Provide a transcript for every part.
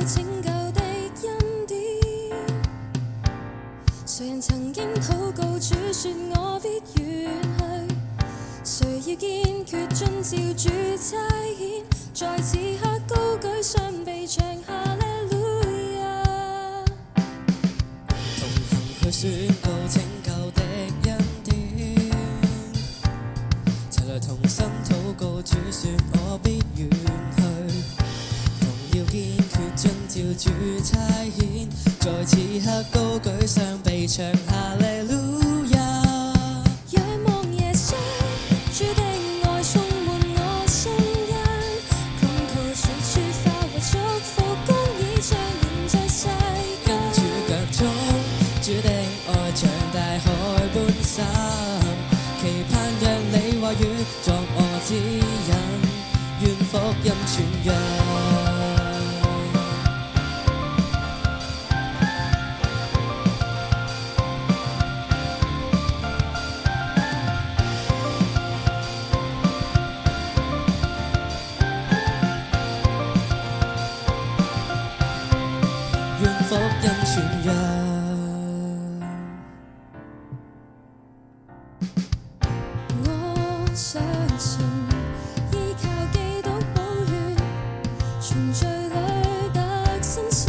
拯救的恩典。誰人曾經禱告主說我必遠去？誰要堅決遵照主差遣，在此刻高舉雙臂唱哈利路亞。同行去宣告拯救的恩典，齊來同心禱告主說我必遠去，同要堅決遵照主差遣，在此刻高舉雙臂唱哈利路亞。仰望耶穌，主的愛充滿我心間，窮途處處化為祝福，公義彰顯在世間。跟主腳蹤，主的愛像大海般深，期盼讓你話語作我指引，願福音傳揚。願福音傳揚。我相信依靠基督寶血，全罪裏得伸手。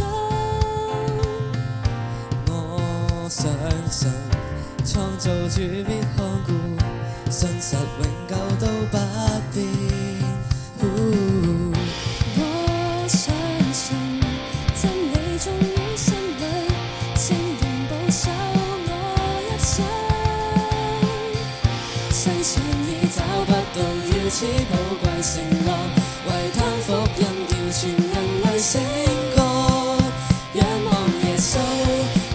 我相信創造主必看顧，信實永久都不變。我相信真理種於心裏，聖靈保守我一生。世上已找不到如此寶貴承諾，為他福音叫全人類醒覺。仰望耶穌，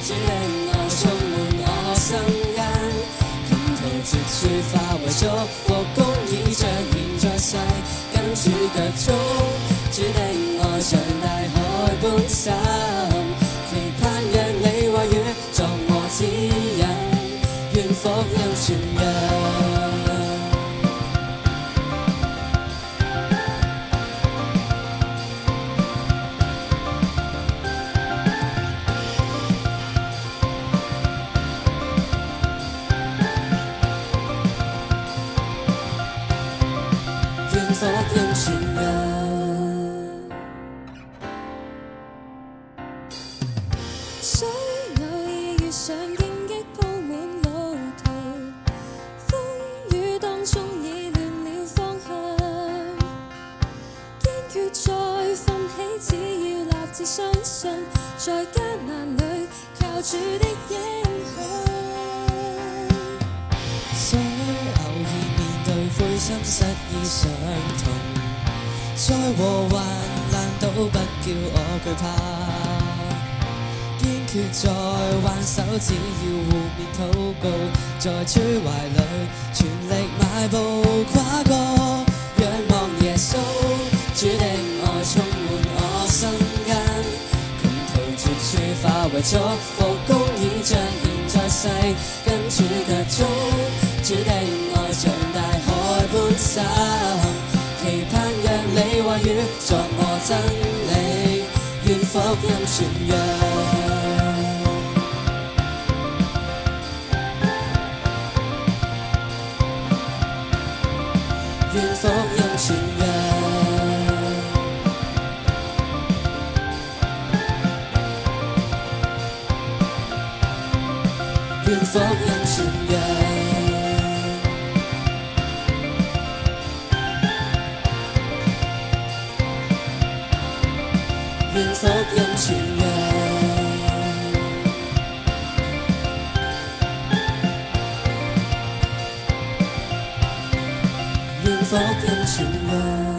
主的愛充滿我心間，窮途絕處化為祝福，公義彰顯在世。跟主腳蹤，主的愛像大海般深，期盼讓你話語作我指引，願福音傳揚。願福音傳揚。雖偶爾遇上荊棘鋪滿路途，風雨當中已亂了方向，堅決再奮起，只要立志相信，在艱難裏靠主的應許。雖偶爾面對灰心失意傷痛，災禍患難都不叫我懼怕。堅決在挽手，只要互勉禱告，在主懷裏全力邁步跨過。仰望耶穌，主的愛充滿我心間，窮途絕處化為祝福，公義彰顯在世。跟主腳蹤，主的愛像大海般深，期盼讓你話語作我真理，願福音傳揚。願福音傳揚。願福音傳揚。願福音傳揚。願福音傳揚。